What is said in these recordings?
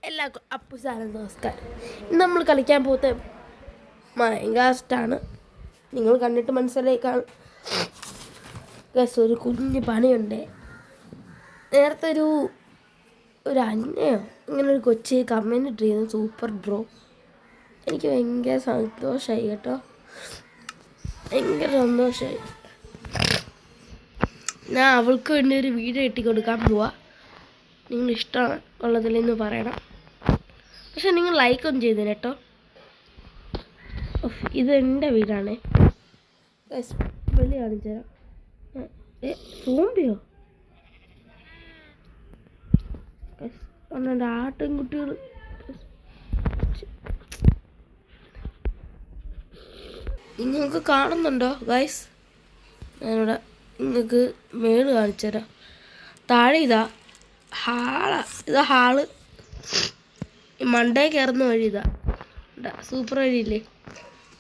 എല്ലാവർക്കും അപ്പുസാരം നമസ്കാരം. ഇന്ന് നമ്മൾ കളിക്കാൻ പോകുന്ന മൈൻക്രാഫ്റ്റാണ്. നിങ്ങൾ കണ്ടിട്ട് മനസ്സിലായി കാണും. ഒരു കുഞ്ഞ് പണിയുണ്ട്. നേരത്തെ ഒരു അന്നയോ ഇങ്ങനെ ഒരു കൊച്ചി കമൻറ്റ് ഇട്ടിരുന്നു, സൂപ്പർ ബ്രോ. എനിക്ക് ഭയങ്കര സന്തോഷമായി കേട്ടോ, ഭയങ്കര സന്തോഷമായി. ഞാൻ അവൾക്ക് വേണ്ടി ഒരു വീഡിയോ ഇട്ടി കൊടുക്കാൻ പോവാ. നിങ്ങൾ ഇഷ്ടമുള്ളതിലെന്ന് പറയണം. പക്ഷെ നിങ്ങൾ ലൈക്കൊന്നും ചെയ്തേനെ കേട്ടോ. ഇത് എൻ്റെ വീടാണേ. വെളി കാണിച്ചു തരാം. സോംബിയോ എൻ്റെ ആട്ടിൻകുട്ടികൾ. നിങ്ങൾക്ക് കാണുന്നുണ്ടോ ഗൈസ്? ഞാനിവിടെ നിങ്ങൾക്ക് മേള് കാണിച്ചു തരാം. താഴെ ഇതാ ഹാള്. മണ്ടേ കയറുന്ന വഴി ഇതാ. സൂപ്പർ വഴിയില്ലേ?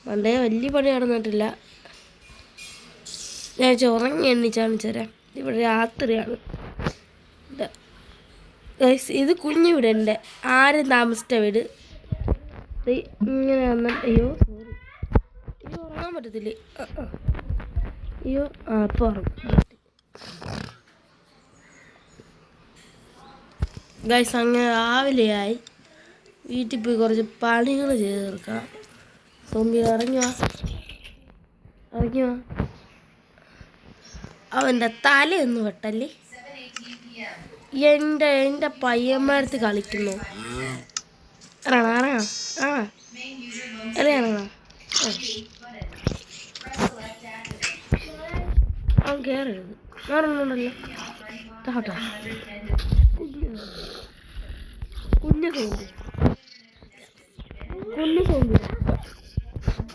മണ്ടേ വലിയ പണി നടന്നിട്ടില്ല. ഞാൻ ഉറങ്ങി എണ്ണിച്ചാണ് തരാം. ഇവിടെ രാത്രിയാണ്. ഇത് കുഞ്ഞു വീട്, എൻ്റെ ആരും താമസിച്ച വീട്. ഇങ്ങനെ വന്നിട്ട് അയ്യോ ഉറങ്ങാൻ പറ്റത്തില്ലേ? അയ്യോ ഇപ്പോൾ ഉറങ്ങും ഗൈസ്. അങ്ങനെ രാവിലെയായി. വീട്ടിൽ പോയി കുറച്ച് പണികൾ ചെയ്ത് തീർക്കണം. സോംബി ഇറങ്ങിയോ? അവൻ്റെ തലയൊന്നും വെട്ടല്ലേ. എൻ്റെ പയ്യന്മാരത്ത് കളിക്കുന്നു. ഇറങ്ങാം. അവൻ കയറരുത്. വേറൊന്നുണ്ടല്ലോ. താട്ടോ കുഞ്ഞു സോമ്പി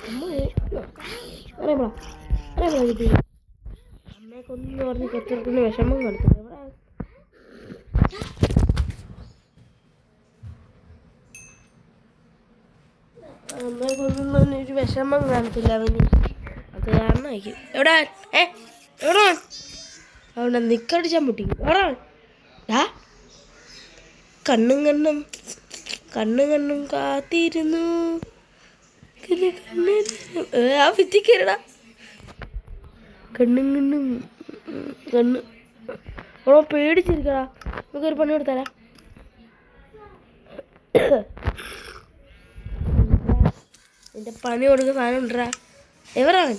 അമ്മയെ കൊന്നു പറഞ്ഞ് കൊച്ചിറക്കുന്ന വിഷമം കാണിച്ചത്. അമ്മയെ കൊന്നു ഒരു വിഷമം കാണിച്ചില്ല അവന്. അത് കാരണമായിരിക്കും. എവിടെ അവിടെ നിക്കടിച്ചാൻ പൊട്ടി. എവിടാ കണ്ണും കാത്തിരുന്നു. ആ ഭിത്തിക്കരടാ കണ്ണ് ഓ പേടിച്ചിരിക്കടാ. നമുക്കൊരു പണി കൊടുത്താലാ? എൻ്റെ പണി കൊടുക്കുന്ന സാധനം ഉണ്ടടാ. എവറാൻ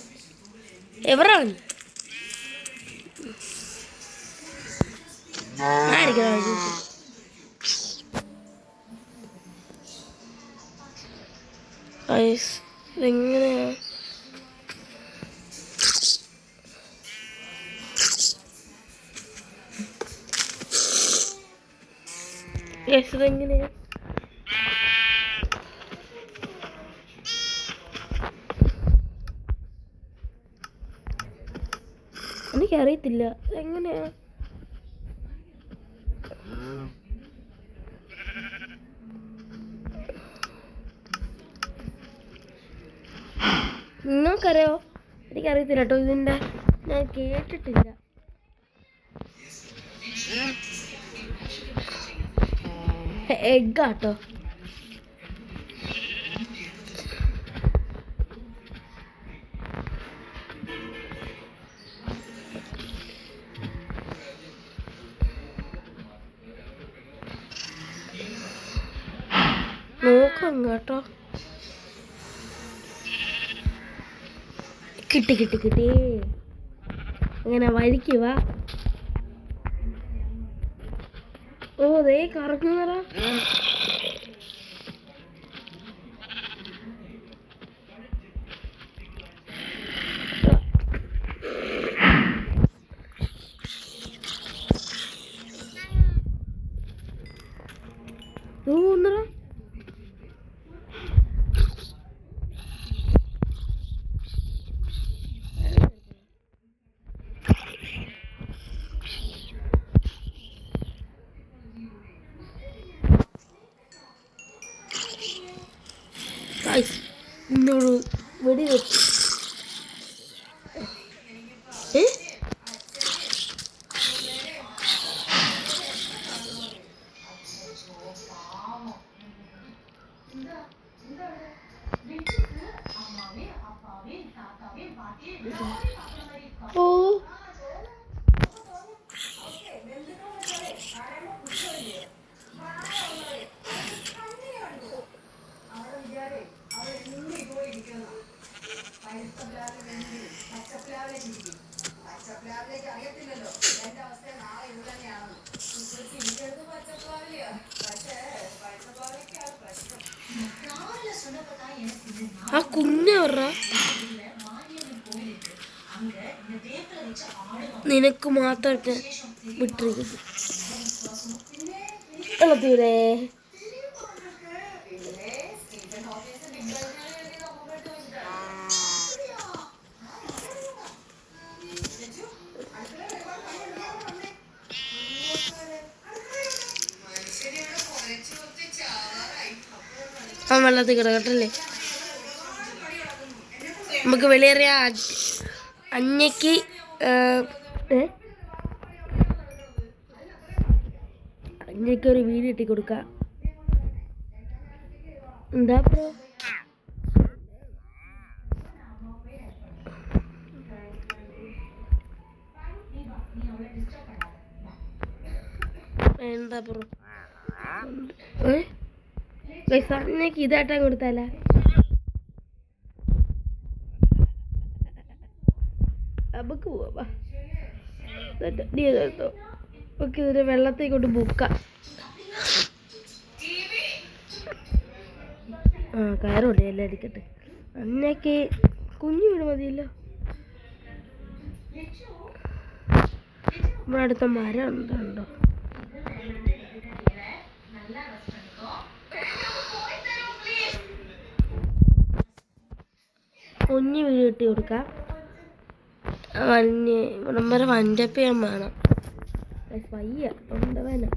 എങ്ങനെയാ? ഇതെങ്ങനെയാ? എനിക്കറിയത്തില്ല എങ്ങനെയാ. നിങ്ങൾക്കറിയോ? എനിക്കറിയത്തില്ല കേട്ടോ. ഇതിൻ്റെ ഞാൻ കേട്ടിട്ടില്ല. എഗ്ഗാട്ടോ. നോക്കാം കേട്ടോ. കിട്ടി. അങ്ങനെ വഴിക്ക് വാ. ഓ ദേ കറങ്ങുന്നതാ. ഒന്നര ഇന്നോട് വെടി വെച്ചു. ഓ ആ കുഞ്ഞ പറ നിനക്ക് മാത്രമായിട്ട് വിട്ടിരിക്കുന്നു വെള്ളത്തൂരേ ആ വെള്ളത്തിൽ കിടക്കട്ടല്ലേ നമുക്ക് വെളിയേറിയ അഞ്ഞയ്ക്ക് അഞ്ഞയ്ക്കൊരു വീട് കിട്ടി കൊടുക്കാം എന്താ ബ്രോ എന്താ ബ്രോ അഞ്ഞയ്ക്ക് ഇതായിട്ടാ കൊടുത്താല നമുക്ക് പോവാ ഓക്കെ ഇതിന് വെള്ളത്തിൽ കൊണ്ട് ബുക്കാം ആ കയറുണ്ട് എല്ലാം അടിക്കട്ടെ അന്നൊക്കെ കുഞ്ഞു വീട് മതിയല്ലോ നമ്മുടെ അടുത്ത മരം ഉണ്ടോ കുഞ്ഞു വീട് കിട്ടി കൊടുക്കാം നമ്മുടെ വഞ്ചപ്പയും വേണം പയ്യ എന്താ വേണം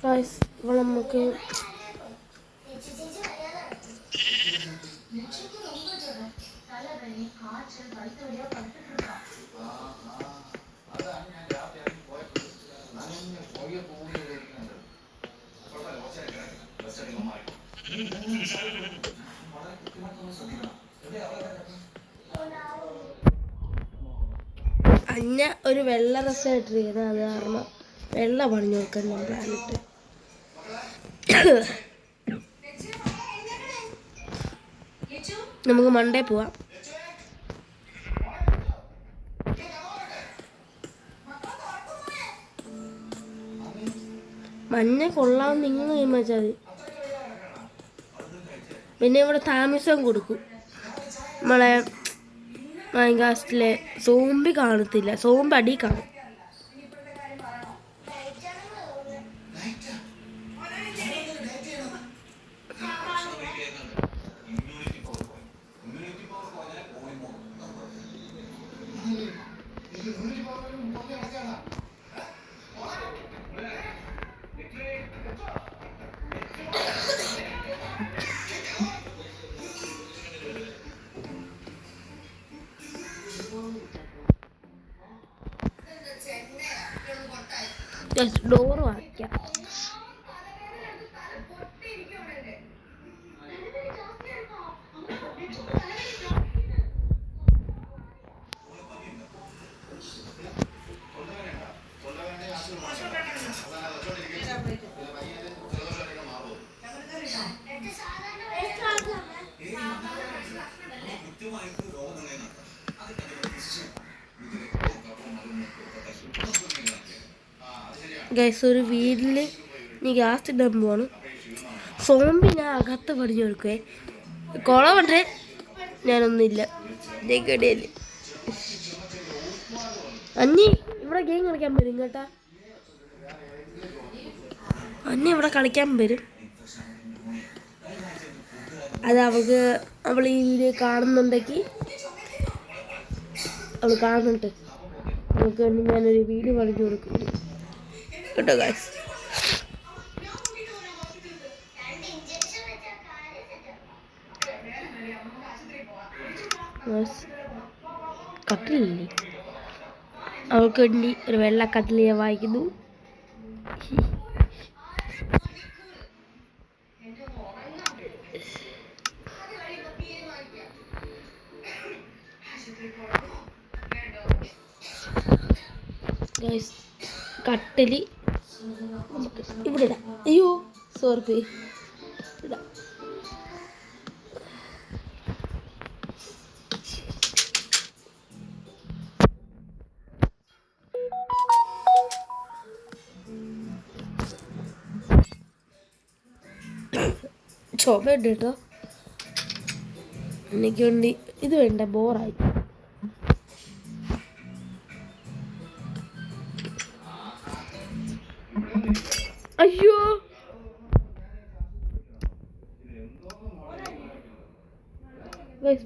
ഇപ്പോൾ നമുക്ക് അഞ്ഞ ഒരു വെള്ള ഡ്രസ്സ് ഇട്ടിരിക്കുന്നത് അത് കാരണം വെള്ള പണിഞ്ഞു നോക്കാൻ ഞാൻ പ്ലാനിട്ട് നമുക്ക് മണ്ടേ പോവാം മഞ്ഞ കൊള്ളാൻ നിങ്ങൾ തീരുമാനിച്ചാൽ മതി പിന്നെ ഇവിടെ താമസം കൊടുക്കും നമ്മളെ മൈൻകാസ്റ്റിലെ സോംബി കാണത്തില്ല സോംബി അടി കാണും ഡോറ് വായിക്കാം. ഗൈസ്, ഒരു വീട്ടിൽ നീ ഗ്യാസ് ഇടാൻ പോവാണ്. സോംബി ഞാൻ അകത്ത് പടിഞ്ഞു കൊടുക്കുവേ. കുളമുണ്ട്, ഞാനൊന്നുമില്ല. ഇടയിൽ അന്നി ഇവിടെ ഗെയിം കളിക്കാൻ വരും കേട്ടാ. അന്നി ഇവിടെ കളിക്കാൻ വരും. അത് അവൾ ഈ വീഡിയോ കാണുന്നുണ്ടെങ്കിൽ അവൾ കാണുന്നുണ്ട്. അവൾക്ക് വേണ്ടി ഞാനൊരു വീഡിയോ കളിച്ചു കൊടുക്കും കേട്ടോ ഗൈസ്. കട്ടിലില്ലേ, അവൾക്ക് വേണ്ടി ഒരു വെള്ള കട്ടിൽ ഞാൻ വായിക്കുന്നു. ഗൈസ്, കട്ടില് നമുക്ക് ഇവിടെ ഇടാം. അയ്യോ സോറി, ഇടാം. ചുമയുണ്ട് കേട്ടോ. എനിക്ക് വേണ്ടി ഇത് വേണ്ട, ബോറായി. അയ്യോ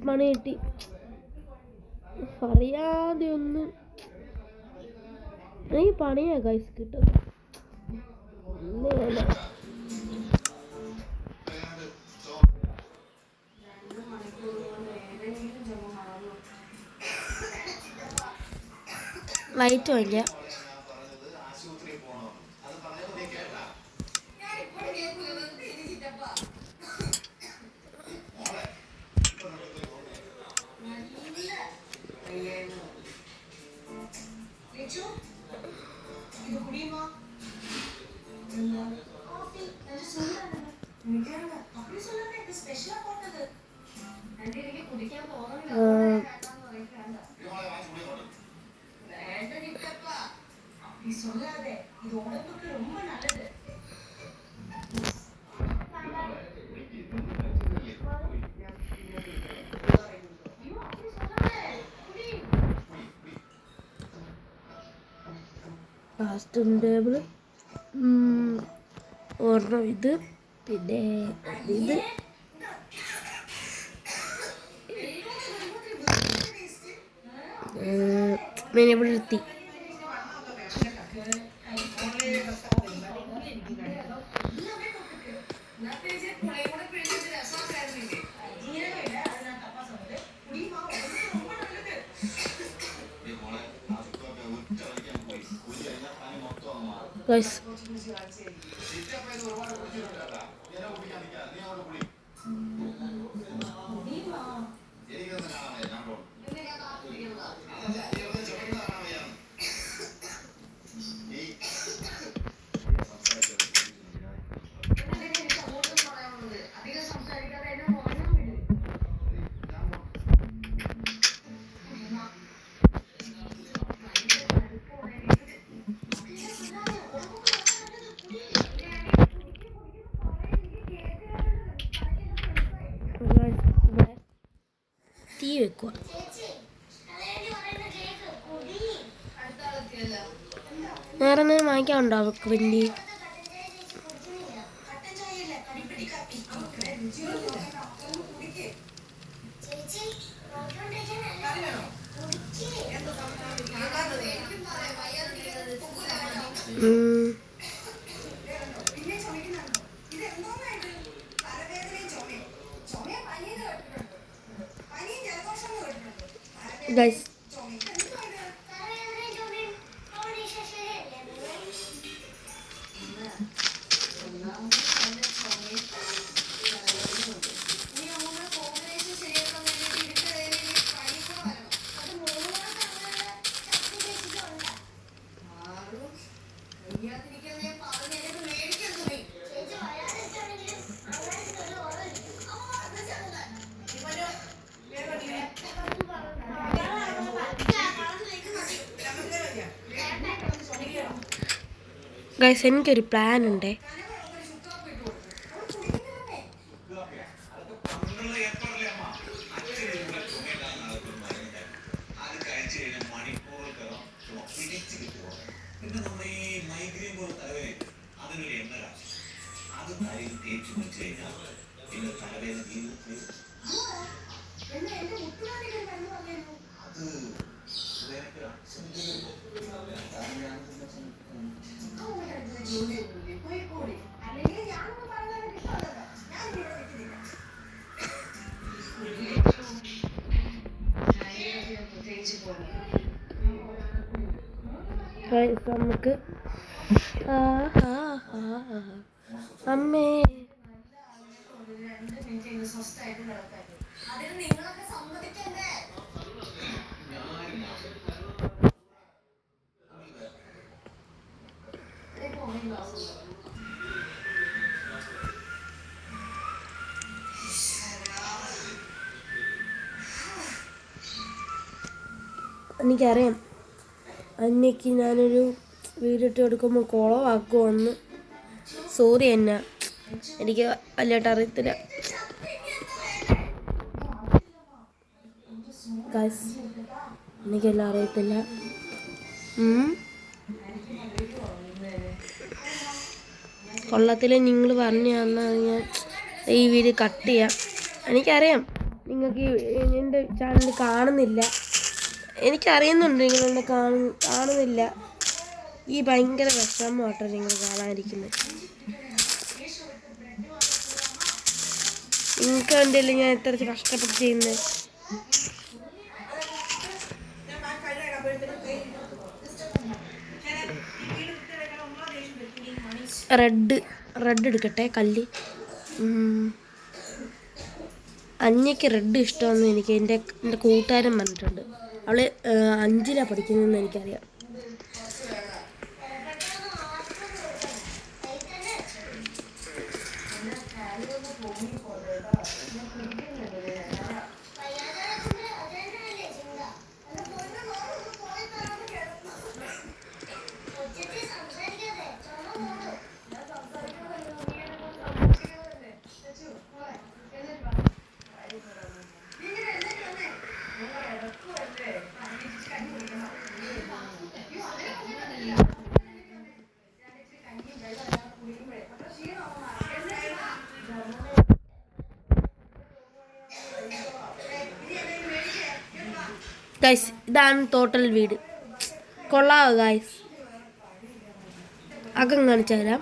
മണി കിട്ടി. അറിയാതെ ഒന്ന് എനിക്ക് പണിയാ ഗൈസ് കിട്ടും. ലൈറ്റ് വാങ്ങിക്കാം. കാസ്റ്റിംഗ് ടേബിൾ ഒരെണ്ണം, ഇത് പിന്നെ ഇത് ഇവിടെ എത്തി. ഗൈസ്, തീ വെക്കുക. വേറെ എന്തെങ്കിലും വാങ്ങിക്കാനുണ്ടോ അവർക്ക് വേണ്ടി? ഗൈസ്, ഗൈസ് എനിക്കൊരു പ്ലാൻ ഉണ്ട്. നമുക്ക് അമ്മേ എനിക്കറിയാം അന്നയ്ക്ക് ഞാനൊരു വീഡിയോ ഇട്ട് കൊടുക്കുമ്പോൾ കുളമാക്കുമെന്ന്. സോറി എന്നാ, എനിക്ക് വലുതായിട്ട് അറിയത്തില്ല. എനിക്കെല്ലാം അറിയത്തില്ല. കൊള്ളത്തിൽ നിങ്ങൾ പറഞ്ഞു തന്നാൽ ഞാൻ ഈ വീഡിയോ കട്ട് ചെയ്യാം. എനിക്കറിയാം നിങ്ങൾക്ക് എൻ്റെ ചാനൽ കാണുന്നില്ല, എനിക്കറിയുന്നുണ്ട് നിങ്ങളെന്നെ കാണുന്നില്ല. ഈ ഭയങ്കര വിഷമമാട്ടോ നിങ്ങൾ കാണാതിരിക്കുന്നത്. നിങ്ങൾക്ക് വേണ്ടിയല്ലേ ഞാൻ എത്ര കഷ്ടപ്പെട്ട് ചെയ്യുന്നത്. റെഡ് എടുക്കട്ടെ, കല്ല്. അന്നയ്ക്ക് റെഡ് ഇഷ്ടമെന്ന് എനിക്ക് എൻ്റെ കൂട്ടുകാരൻ പറഞ്ഞിട്ടുണ്ട്. അവൾ 5ലാണ് പഠിക്കുന്നതെന്ന് എനിക്കറിയാം. ഗൈസ് ഇതാണ് ടോട്ടൽ വീട്. കൊള്ളാവോ ഗൈസ്? അകം കാണിച്ചു തരാം.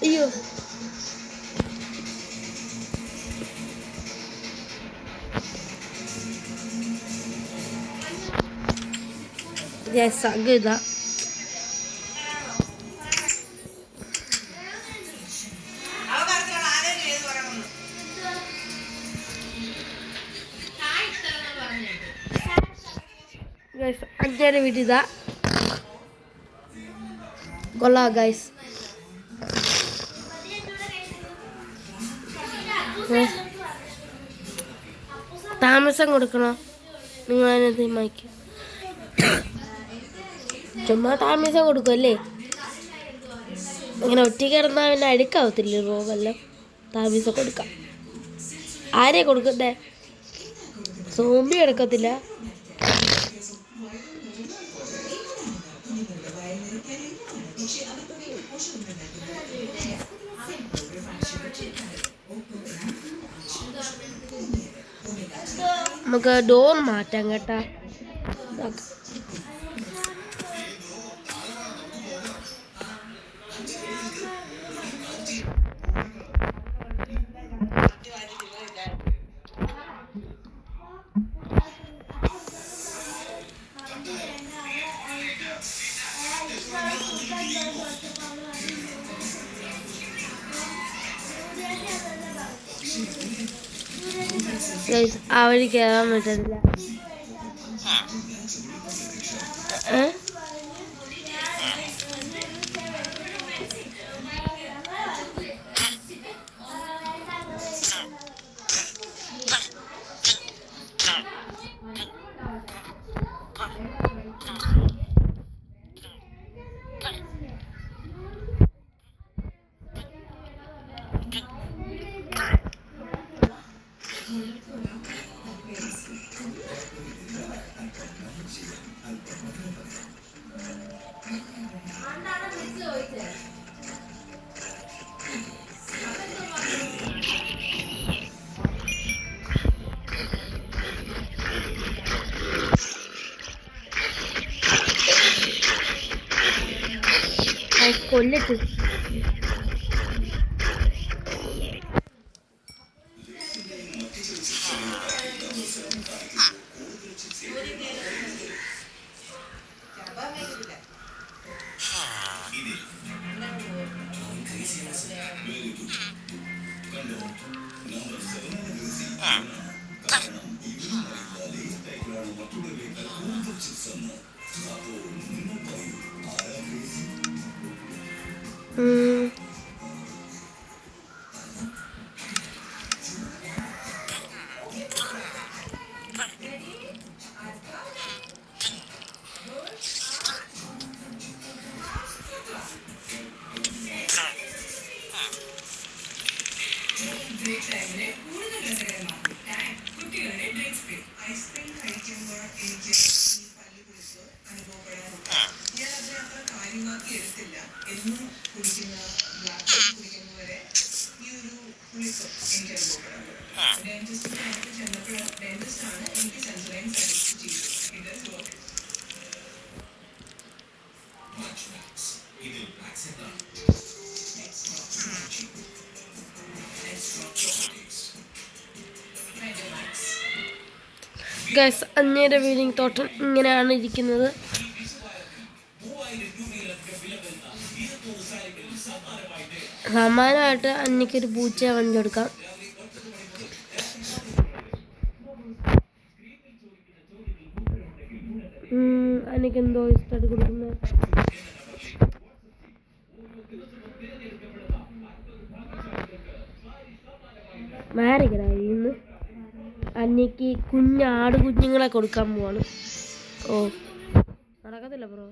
അയ്യോ അകം ഇതാ. അഞ്ചര വീട് ഇതാ. കൊള്ളാം ഗൈസ്. താമസം കൊടുക്കണോ നിങ്ങൾ? അതിനെ തീരുമാനിക്കും. ചുമ്മാ താമസം കൊടുക്കുമല്ലേ? അങ്ങനെ ഒറ്റയ്ക്ക് കിടന്നാൽ പിന്നെ അഴുക്കാവത്തില്ലേ റൂമെല്ലാം? താമസം കൊടുക്കാം. ആരെയാ കൊടുക്കണ്ടേ? സോംബി എടുക്കത്തില്ല. നമുക്ക് ഡോർ മാറ്റാം കേട്ടാ. ആ വഴി കയറാൻ പറ്റില്ല. കൊല്ലിട്ട് ഗൈസ്, അന്നയുടെ വീടിങ് തോട്ടം ഇങ്ങനെയാണ് ഇരിക്കുന്നത്. സമാനമായിട്ട് അന്നയ്ക്കൊരു പൂച്ചയെ വാങ്ങിച്ചെടുക്കാം. അന്നയ്ക്കെന്തോ ഇഷ്ടമായിട്ട് കൊടുക്കുന്നത്. മാറിക്കടായിന്ന് അന്നയ്ക്ക് ആട് കുഞ്ഞുങ്ങളെ കൊടുക്കാൻ പോവാണ്. ഓ നടക്കത്തില്ല ബ്രോ.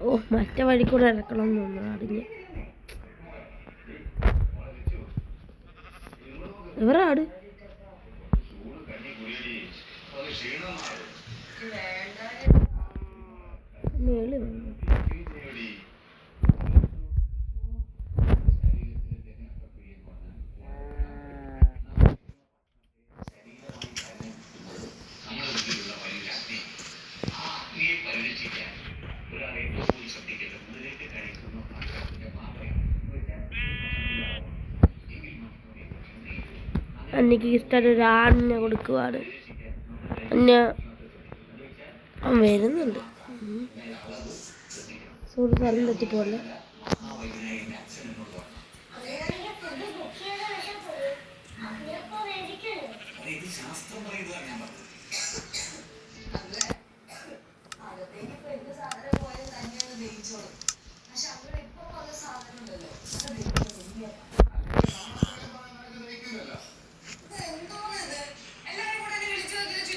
ഓ മറ്റേ വഴി കൂടെ ഇറക്കണം എന്ന് തോന്നുന്നു. അറിഞ്ഞ് ഇവരാട് മേളി വന്നു. അന്നയ്ക്ക് ഇഷ്ടമായിട്ട് ഒരു ആടിനെ കൊടുക്കുവാണ്. അന്ന വരുന്നുണ്ട്. സോറി സ്ഥലം തെറ്റിപ്പോലെ.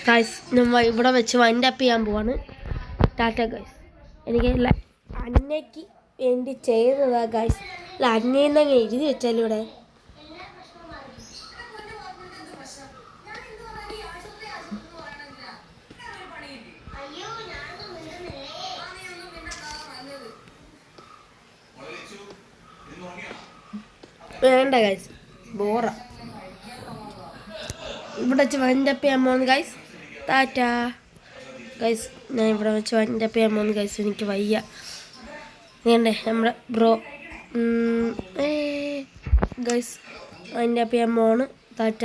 ഗൈസ്, നമ്മൾ ഇവിടെ വെച്ച് വൈൻഡ് അപ്പ് ചെയ്യാൻ പോവാണ്. ടാറ്റ ഗൈസ്. എനിക്ക് അന്നയ്ക്ക് വേണ്ടി ചെയ്തതാ ഗൈസ്. അല്ല അന്നയെന്ന് അങ്ങനെ എഴുതി വെച്ചാലും ഇവിടെ വേണ്ട ഗൈസ്, ബോറ. ഇവിടെ വെച്ച് വൈൻഡ് അപ്പ് ചെയ്യാൻ പോകുന്നു ഗൈസ്. ടാറ്റ ഗൈസ്. ഞാൻ ഇവിടെ വെച്ച് വൈൻഡ് അപ്പ് ചെയ്യാൻ പോകുന്നു ഗൈസ്. എനിക്ക് വയ്യ. വേണ്ടേ നമ്മുടെ ബ്രോ ഗൈസ് വൈൻഡ് അപ്പ് ചെയ്യാൻ പോണ്. ടാറ്റ.